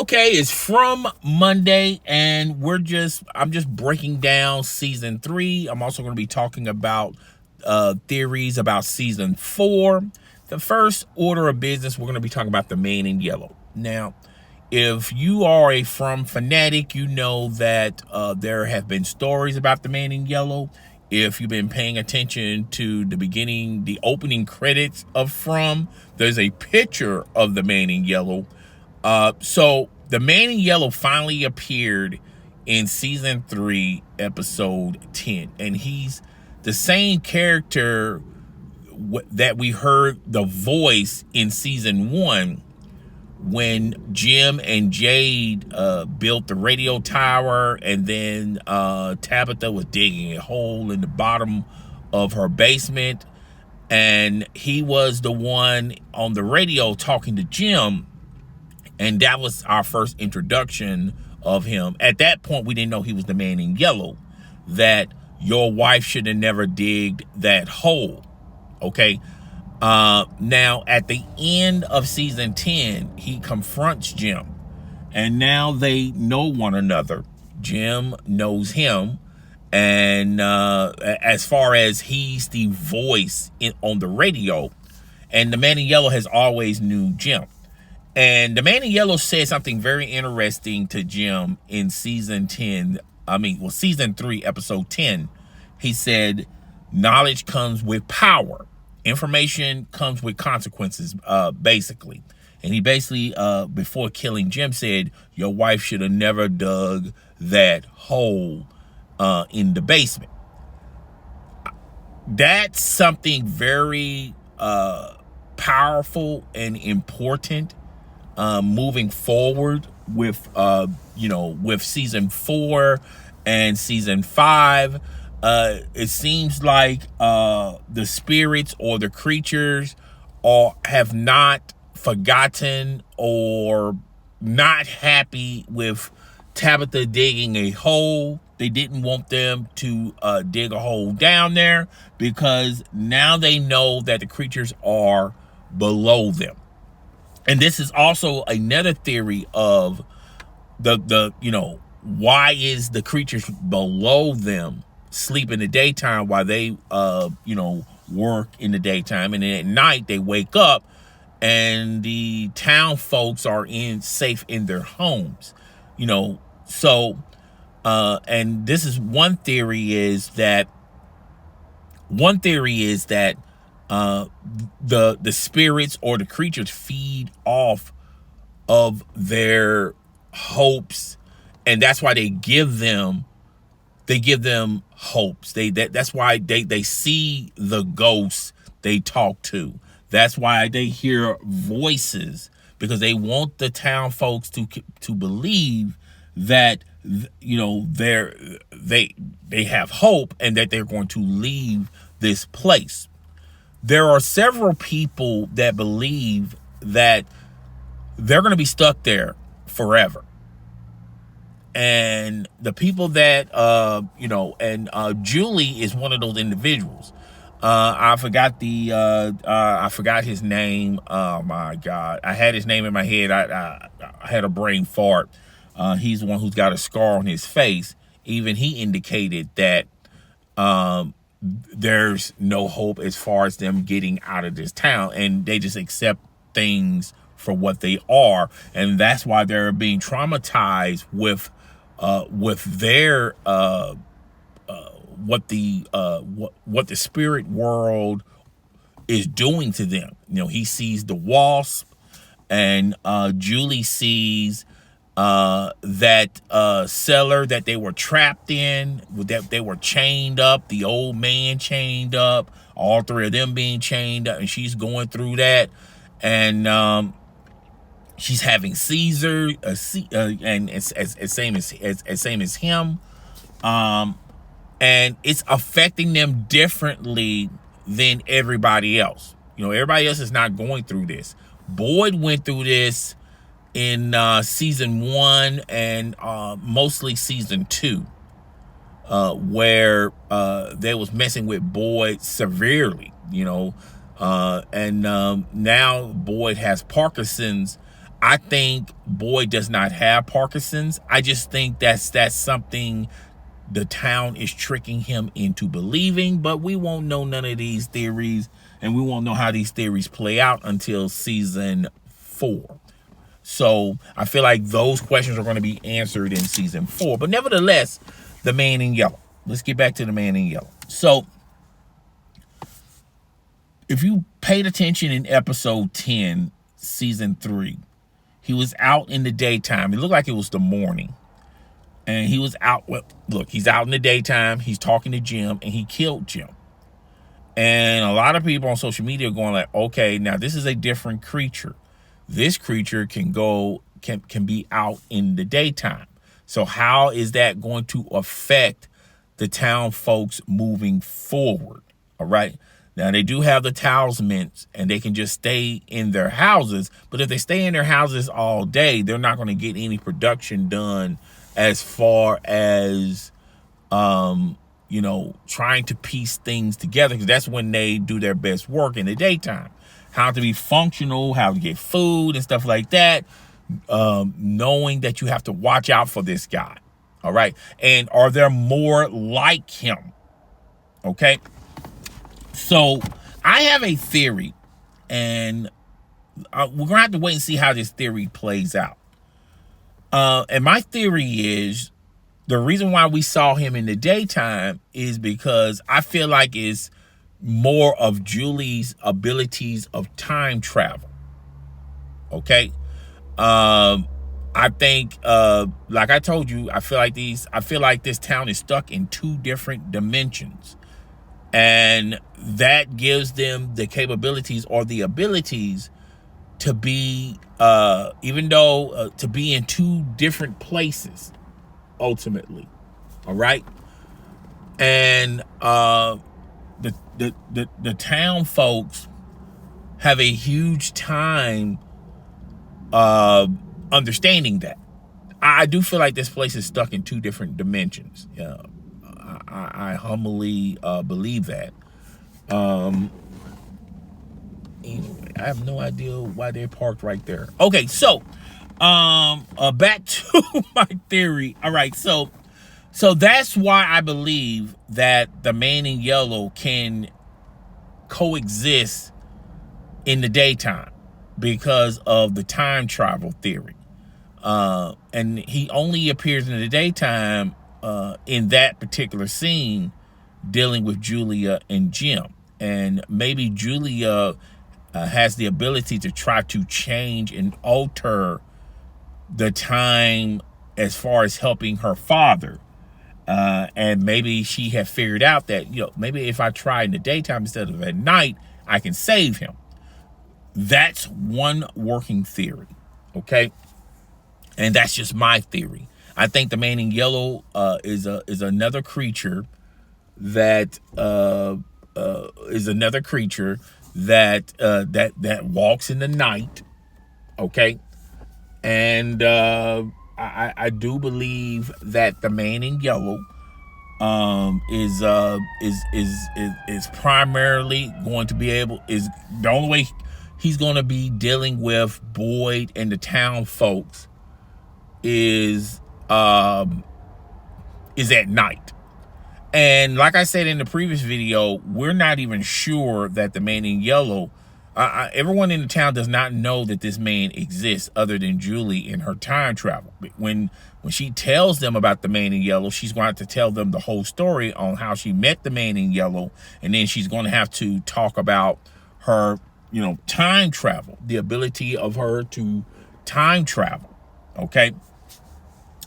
Okay, it's from Monday, and I'm just breaking down season 3. I'm also going to be talking about theories about season 4. The first order of business, we're going to be talking about the man in yellow. Now, if you are a From fanatic, you know that there have been stories about the man in yellow. If you've been paying attention to the opening credits of From, there's a picture of the man in yellow. So the man in yellow finally appeared in season 3, episode 10, and he's the same character that we heard the voice in season 1 when Jim and Jade built the radio tower, and then Tabitha was digging a hole in the bottom of her basement, and he was the one on the radio talking to Jim. And that was our first introduction of him. At that point, we didn't know he was the man in yellow, that your wife should have never digged that hole. Okay. Now, at the end of season 10, he confronts Jim, and now they know one another. Jim knows him. And as far as he's the voice on the radio, and the man in yellow has always knew Jim. And the man in yellow said something very interesting to Jim in season 3, episode 10. He said, knowledge comes with power. Information comes with consequences, basically. And he basically, before killing Jim, said, your wife should have never dug that hole in the basement. That's something very powerful and important. Moving forward with with season 4 and season 5, it seems like the spirits or the creatures have not forgotten or not happy with Tabitha digging a hole. They didn't want them to dig a hole down there, because now they know that the creatures are below them. And this is also another theory of the why is the creatures below them sleep in the daytime while they work in the daytime, and then at night they wake up and the town folks are safe in their homes. So and this is one theory is that the spirits or the creatures feed off of their hopes, and that's why they give them hopes. That's why they see the ghosts they talk to. That's why they hear voices, because they want the town folks to believe that they have hope and that they're going to leave this place. There are several people that believe that they're going to be stuck there forever. And the people that, Julie is one of those individuals. I forgot his name. Oh my God. I had his name in my head. I had a brain fart. He's the one who's got a scar on his face. Even he indicated that, there's no hope as far as them getting out of this town, and they just accept things for what they are, and that's why they're being traumatized with their what the spirit world is doing to them. He sees the wasp, and Julie sees that cellar that they were trapped in, that they were chained up, the old man chained up, all three of them being chained up, and she's going through that, and she's having seizures, and it's same as him, and it's affecting them differently than everybody else. Everybody else is not going through this. Boyd went through this in season 1 and mostly season 2, where they was messing with Boyd severely, and now Boyd has Parkinson's, I think Boyd does not have Parkinson's. I just think that's something the town is tricking him into believing, but we won't know none of these theories, and we won't know how these theories play out until season 4. So I feel like those questions are going to be answered in season 4. But nevertheless, the man in yellow. Let's get back to the man in yellow. So if you paid attention in episode 10, season 3, he was out in the daytime. It looked like it was the morning. And he was out. Well, look, he's out in the daytime. He's talking to Jim, and he killed Jim. And a lot of people on social media are going like, okay, now this is a different creature. This creature can be out in the daytime. So how is that going to affect the town folks moving forward? All right. Now, they do have the talismans, and they can just stay in their houses. But if they stay in their houses all day, they're not going to get any production done as far as, trying to piece things together, because that's when they do their best work in the daytime. How to be functional, how to get food and stuff like that, knowing that you have to watch out for this guy. All right. And are there more like him? Okay. So I have a theory, and we're going to have to wait and see how this theory plays out. And my theory is the reason why we saw him in the daytime is because I feel like it's more of Julie's abilities of time travel. Okay. I think, like I told you, I feel like this town is stuck in 2 different dimensions. And that gives them the capabilities or the abilities to be, to be in 2 different places, ultimately. All right. And the town folks have a huge time understanding that. I do feel like this place is stuck in 2 different dimensions. Yeah. I humbly believe that. Anyway, I have no idea why they're parked right there. Okay, so back to my theory. All right, so that's why I believe that the man in yellow can coexist in the daytime, because of the time travel theory. And he only appears in the daytime in that particular scene dealing with Julia and Jim. And maybe Julia has the ability to try to change and alter the time as far as helping her father. And maybe she had figured out that, maybe if I try in the daytime instead of at night, I can save him. That's one working theory. Okay. And that's just my theory. I think the man in yellow is another creature that that walks in the night. Okay. And I do believe that the man in yellow is primarily going to be is the only way he's going to be dealing with Boyd and the town folks is at night. And like I said in the previous video, we're not even sure that the man in yellow, everyone in the town does not know that this man exists other than Julie in her time travel. When she tells them about the man in yellow, she's going to have to tell them the whole story on how she met the man in yellow. And then she's going to have to talk about her, time travel, the ability of her to time travel. Okay.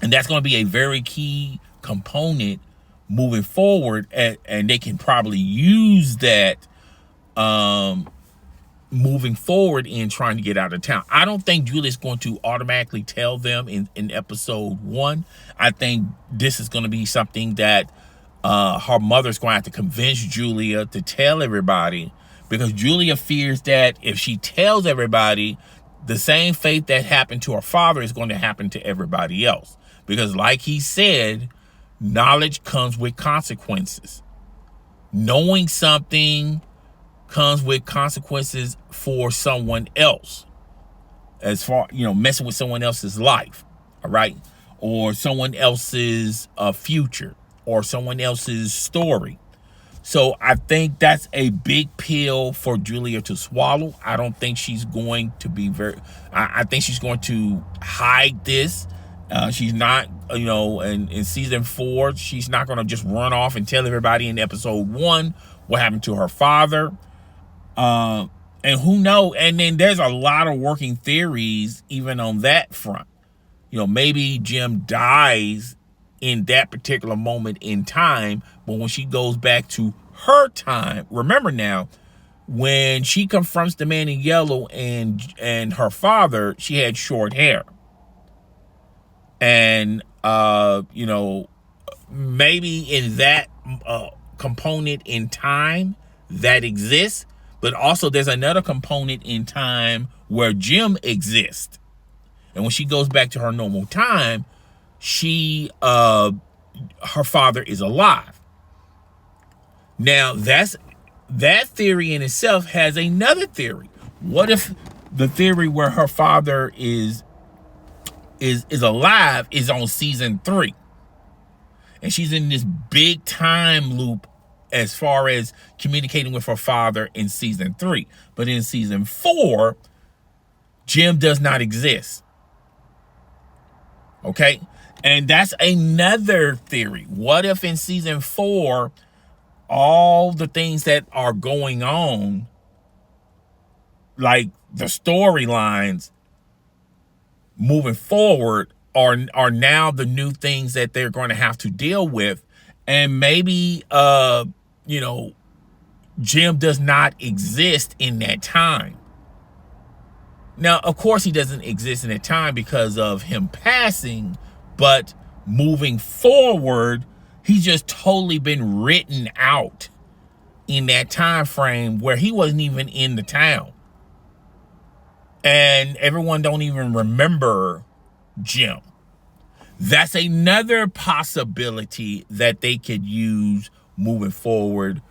And that's going to be a very key component moving forward. And they can probably use that moving forward in trying to get out of town. I don't think Julie's going to automatically tell them in episode 1. I think this is going to be something that her mother's going to have to convince Julia to tell everybody, because Julia fears that if she tells everybody, the same fate that happened to her father is going to happen to everybody else. Because like he said, knowledge comes with consequences. Knowing something comes with consequences for someone else. as far, messing with someone else's life, all right, or someone else's future, or someone else's story. So I think that's a big pill for Julia to swallow. I don't think she's going to be I think she's going to hide this. She's not, in season 4, she's not going to just run off and tell everybody in episode 1 what happened to her father. And who knows? And then there's a lot of working theories even on that front. Maybe Jim dies in that particular moment in time, but when she goes back to her time, remember now, when she confronts the man in yellow and her father, she had short hair. And maybe in that component in time that exists, but also there's another component in time where Jim exists. And when she goes back to her normal time, her father is alive. Now, that theory in itself has another theory. What if the theory where her father is alive is on season 3? And she's in this big time loop as far as communicating with her father in season 3. But in season 4, Jim does not exist. Okay? And that's another theory. What if in season 4, all the things that are going on, like the storylines moving forward, are now the new things that they're going to have to deal with, and maybe Jim does not exist in that time. Now, of course, he doesn't exist in that time because of him passing, but moving forward, he's just totally been written out in that time frame where he wasn't even in the town. And everyone don't even remember Jim. That's another possibility that they could use moving forward,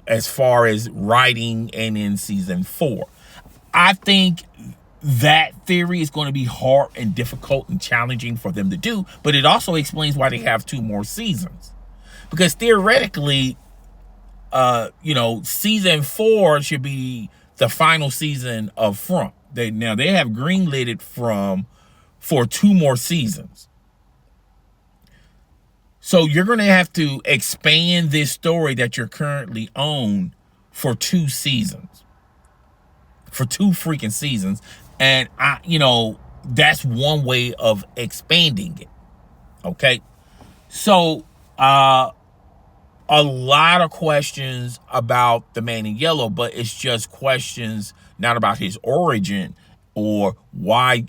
as far as writing and in season 4. I think that theory is going to be hard and difficult and challenging for them to do, but it also explains why they have 2 more seasons. Because theoretically, season 4 should be the final season of From. They have greenlit it for 2 more seasons. So you're going to have to expand this story that you're currently on for 2 seasons. For 2 freaking seasons. And that's one way of expanding it. Okay? So a lot of questions about the man in yellow, but it's just questions not about his origin or why,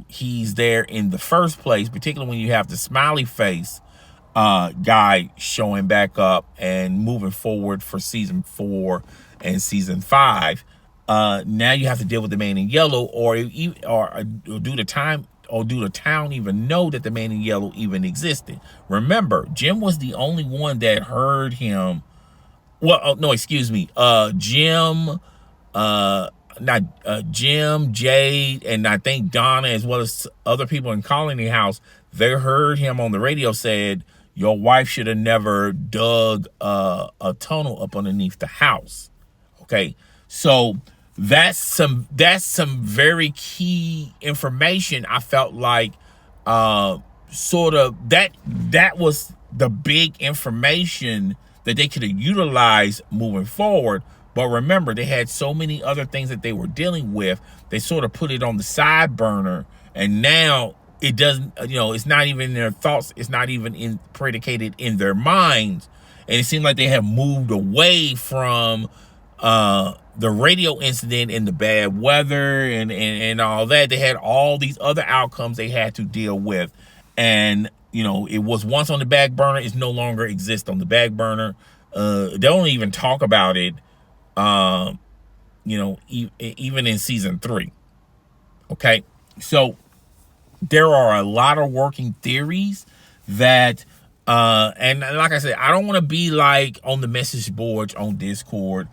he's there in the first place, particularly when you have the smiley face guy showing back up and moving forward for season 4 and season 5. Now you have to deal with the man in yellow, or do the town even know that the man in yellow even existed? Remember, Jim was the only one that heard him. Well, Jim, Jim, Jade, and I think Donna, as well as other people in Colony House, they heard him on the radio said, your wife should have never dug a tunnel up underneath the house. Okay, so that's some very key information. I felt like sort of that was the big information that they could have utilized moving forward. But remember, they had so many other things that they were dealing with. They sort of put it on the side burner, and now it doesn't, it's not even in their thoughts. It's not even predicated in their minds. And it seemed like they have moved away from the radio incident and the bad weather and all that. They had all these other outcomes they had to deal with. And, it was once on the back burner. It's no longer exist on the back burner. They don't even talk about it, even in season 3. Okay. So there are a lot of working theories that, and like I said, I don't want to be like on the message boards on Discord,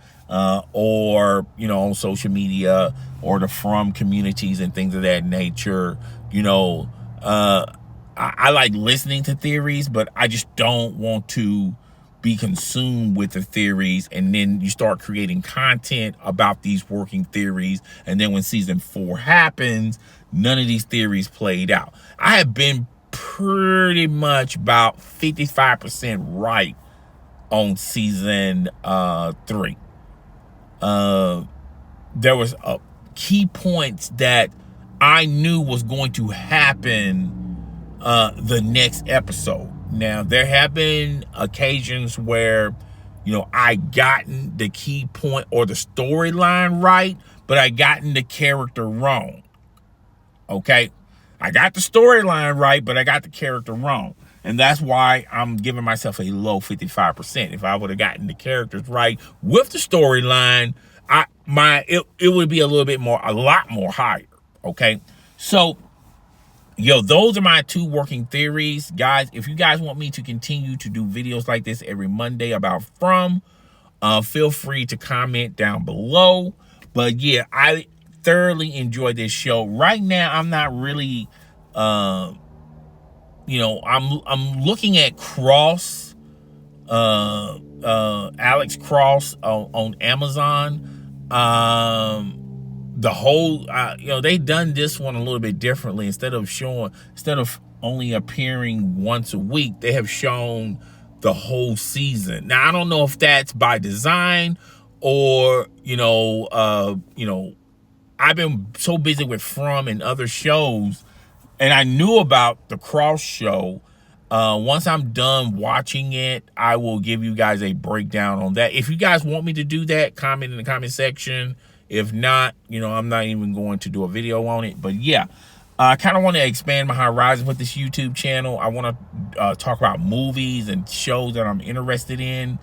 or, you know, on social media or the from communities and things of that nature. You know, I like listening to theories, but I just don't want to be consumed with the theories, and then you start creating content about these working theories, and then when season 4 happens, none of these theories played out. I have been pretty much about 55% right on season 3. There was key points that I knew was going to happen the next episode. Now, there have been occasions where, you know, I gotten the key point or the storyline right, but I gotten the character wrong. Okay? I got the storyline right, but I got the character wrong. And that's why I'm giving myself a low 55%. If I would have gotten the characters right with the storyline, it would be a lot more higher. Okay? So, yo, those are my 2 working theories. Guys, if you guys want me to continue to do videos like this every Monday about From, feel free to comment down below. But yeah, I thoroughly enjoyed this show. Right now, I'm not really, you know, I'm looking at Cross, Alex Cross on Amazon. The whole, you know, they done this one a little bit differently. Instead of only appearing once a week, they have shown the whole season. Now, I don't know if that's by design or, you know, I've been so busy with From and other shows, and I knew about the Cross show. Once I'm done watching it, I will give you guys a breakdown on that. If you guys want me to do that, comment in the comment section. If not, you know, I'm not even going to do a video on it. But yeah, I kind of want to expand my horizon with this YouTube channel. I want to talk about movies and shows that I'm interested in.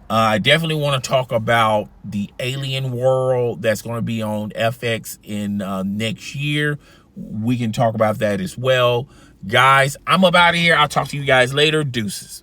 I definitely want to talk about the Alien World that's going to be on FX in next year. We can talk about that as well. Guys, I'm up out of here. I'll talk to you guys later. Deuces.